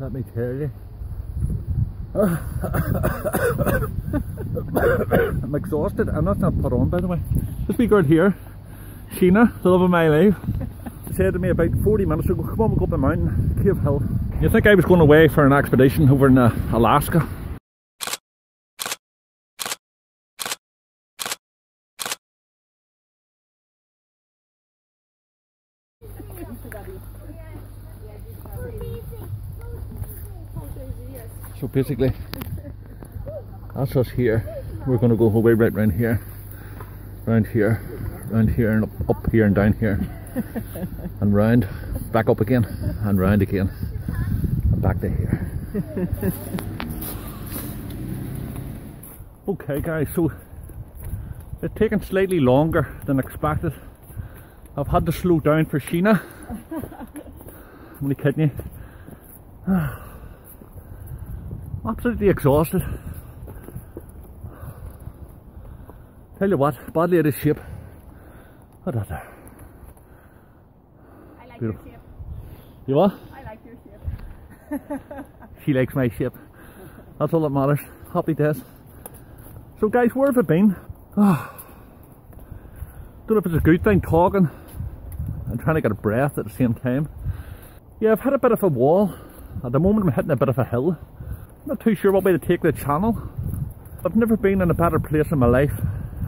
let me tell you. I'm exhausted, and that's not put on, by the way. This wee girl here, Sheena, the love of my life, said to me about 40 minutes ago, come on, we'll go up the mountain, Cave Hill. You think I was going away for an expedition over in Alaska? So basically, that's us here. We're going to go way right round here, round here, round here, and up here and down here, and round, back up again, and round again, and back to here. Okay guys, so it's taken slightly longer than expected. I've had to slow down for Sheena. I'm only kidding you. I'm absolutely exhausted. Tell you what, badly out of shape. I don't know. I like your shape. You what? I like your shape. She likes my shape. That's all that matters. Happy days. So guys, where have I been? Don't know if it's a good thing talking and trying to get a breath at the same time. Yeah, I've hit a bit of a wall. At the moment I'm hitting a bit of a hill. Not too sure what way to take the channel. I've never been in a better place in my life,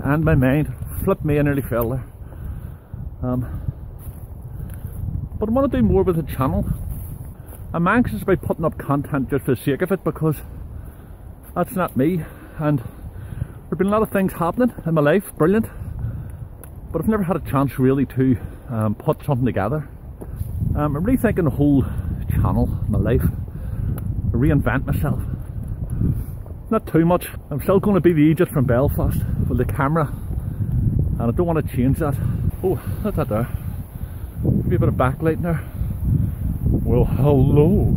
and my mind flipped me and nearly fell there. But I want to do more with the channel. I'm anxious about putting up content just for the sake of it, because that's not me, and there have been a lot of things happening in my life, brilliant, but I've never had a chance really to put something together. I'm rethinking the whole channel, my life, reinvent myself. Not too much. I'm still going to be the Egypt from Belfast with the camera, and I don't want to change that. Oh, that's that there. Maybe a bit of backlight there. Well, hello.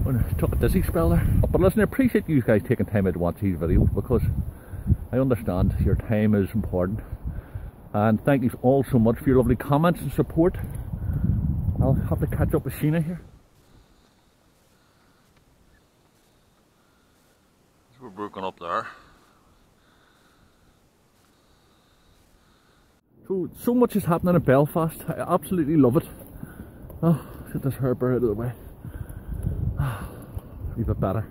I took a dizzy spell there. But listen, I appreciate you guys taking time out to watch these videos, because I understand your time is important. And thank you all so much for your lovely comments and support. I'll have to catch up with Sheena here. We're broken up there. So much is happening in Belfast. I absolutely love it. Oh, get this harbour out of the way. A wee bit better.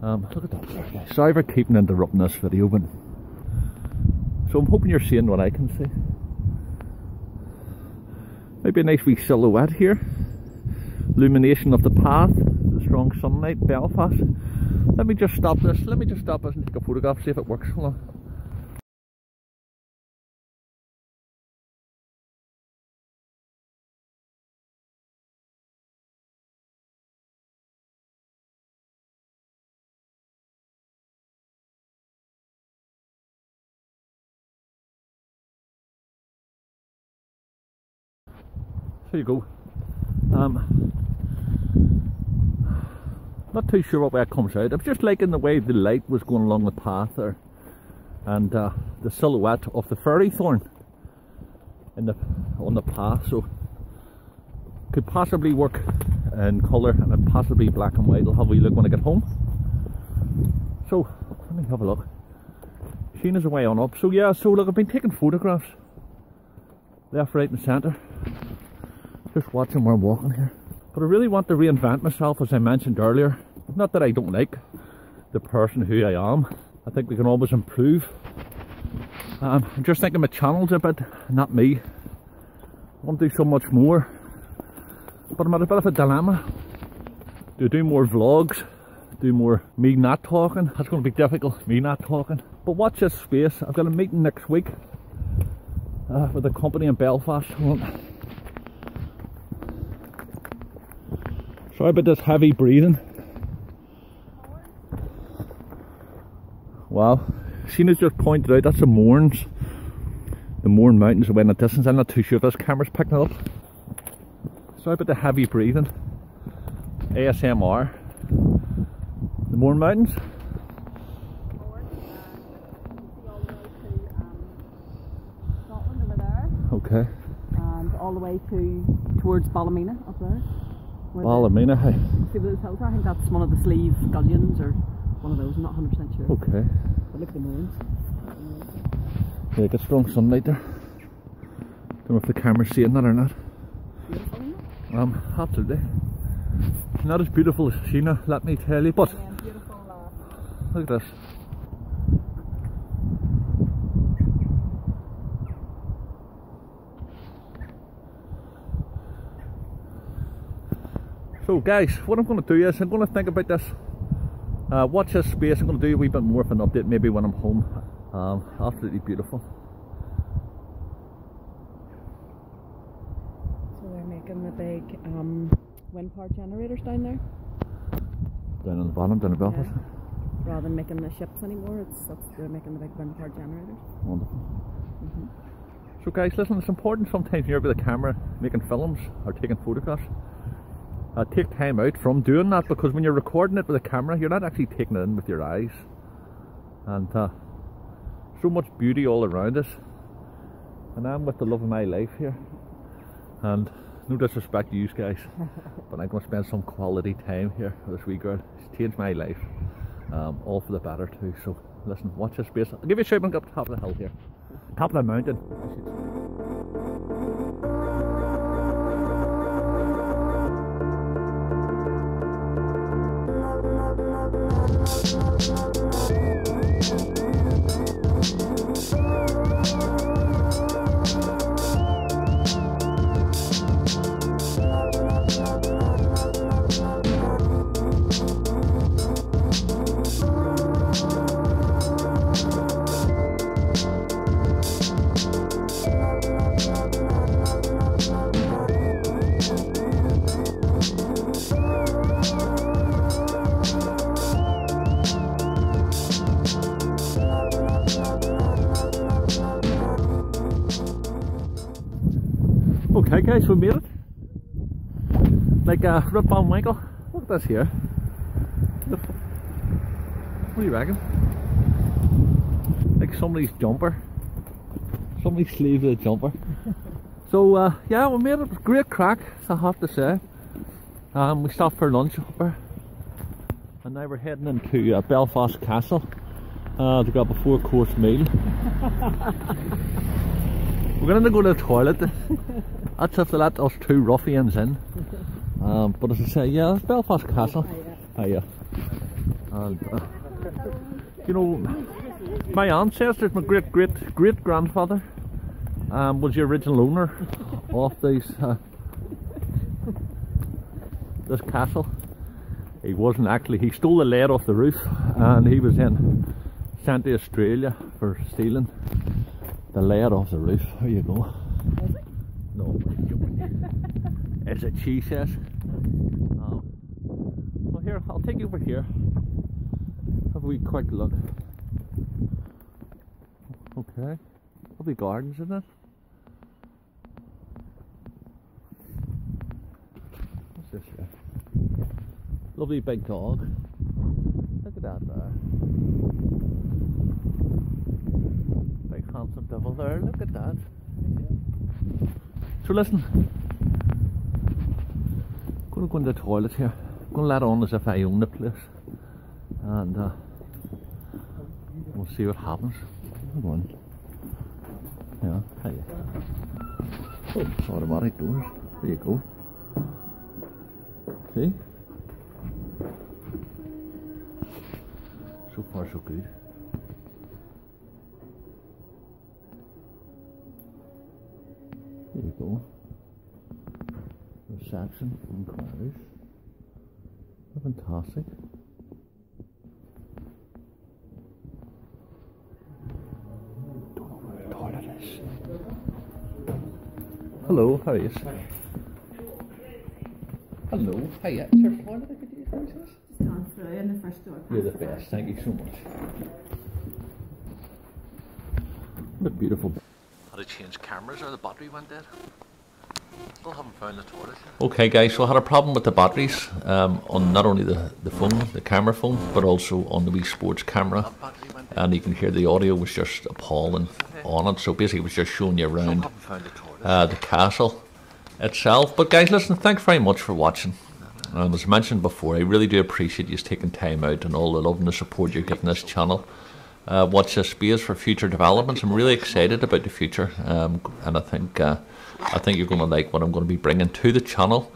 Look at that. Sorry for keeping interrupting this video, but so I'm hoping you're seeing what I can see. Maybe a nice wee silhouette here. Illumination of the path. The strong sunlight, Belfast. Let me just stop this. Let me just stop this and take a photograph, see if it works. Hold on. There you go. Not too sure what way it comes out. I was just liking the way the light was going along the path there, and the silhouette of the fairy thorn on the path. So could possibly work in colour and then possibly black and white. I'll have a wee look when I get home. So let me have a look. Sheena's away on up. So yeah, so look, I've been taking photographs left, right and centre. Just watching where I'm walking here. But I really want to reinvent myself, as I mentioned earlier. Not that I don't like the person who I am. I think we can always improve. I'm just thinking my channel's a bit not me. I want to do so much more. But I'm at a bit of a dilemma. Do I do more vlogs? Do more me not talking? That's going to be difficult, me not talking. But watch this space. I've got a meeting next week with a company in Belfast. Sorry about this heavy breathing. Wow, Sheena's just pointed out that's the Mournes. The Mourne Mountains away in the distance. I'm not too sure if this camera's picking it up. Sorry about the heavy breathing. ASMR. The Mourne Mountains. Scotland over there. Okay. And all the way to towards Ballymena up there. Ballymena, hey. See those hills? I think that's one of the Sleeve Gullions or one of those. I'm not 100% sure. Okay. But look at the moons. Yeah, get strong sunlight there. Don't know if the camera's seeing that or not. Beautiful, isn't it? Absolutely. Not as beautiful as Sheena, let me tell you, but Beautiful, look at this. So guys, what I'm going to do is I'm going to think about this, watch this space. I'm going to do a wee bit more of an update maybe when I'm home. Absolutely beautiful. So they're making the big wind power generators down there? Down on the bottom, down in Belfast. Yeah. Rather than making the ships anymore, they're making the big wind power generators. Wonderful. So guys, listen, it's important sometimes you're with a camera making films or taking photographs. Take time out from doing that, because when you're recording it with a camera, you're not actually taking it in with your eyes. And so much beauty all around us. And I'm with the love of my life here. And no disrespect to you guys, but I'm going to spend some quality time here with this wee girl. It's changed my life, all for the better too. So listen, watch this space. I'll give you a shout when I get up to the top of the hill here. Top of the mountain. Okay guys, we made it. Like Rip Van Winkle. Look at this here. What do you reckon? Like somebody's jumper. Somebody's sleeve of a jumper. So yeah, we made it. It was great crack, I have to say. We stopped for lunch up there. And now we're heading into Belfast Castle to grab a 4-course meal. We're going to go to the toilet. That's if they let us 2 ruffians in. But as I say, yeah, it's Belfast Castle. Yeah. And you know, my ancestors, my great grandfather, was the original owner of this castle. He wasn't actually. He stole the lead off the roof, and he was then sent to Australia for stealing the lead off the roof. There you go. No, as it she says. Well, here, I'll take you over here. Have a wee quick look. Okay, lovely gardens, isn't it? What's this here? Lovely big dog. Look at that there. Big handsome devil there. Look at that. So listen, I'm going to go in the toilet here. I'm going to let on as if I own the place, and we'll see what happens. Come on. Yeah, hey. Oh, it's automatic doors. There you go. See? So far so good. There you go. Reception, inquiries. Fantastic. Don't know where the toilet is. Hello, how are you? Hello, hiya. Is there a toilet I could use? Just gone through in the first door. You're the best, thank you so much. What a beautiful. Had to change cameras or the battery went dead. Still haven't found the toilet. Okay guys, so I had a problem with the batteries on not only the phone, the camera phone, but also on the wee sports camera. And you can hear the audio was just appalling on it. So basically it was just showing you around the castle. itself. But guys, listen, thanks very much for watching. As I mentioned before, I really do appreciate you taking time out and all the love and the support you're giving this channel. Watch this space for future developments. I'm really excited about the future, and I think you're going to like what I'm going to be bringing to the channel.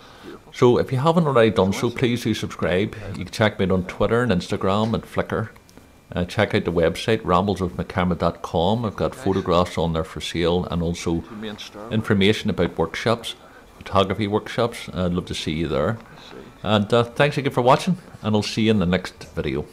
So if you haven't already done so, please do subscribe. You can check me out on Twitter and Instagram and Flickr. Check out the website rambleswithmcamera.com. I've got photographs on there for sale, and also information about workshops, photography workshops. I'd love to see you there. And thanks again for watching, and I'll see you in the next video.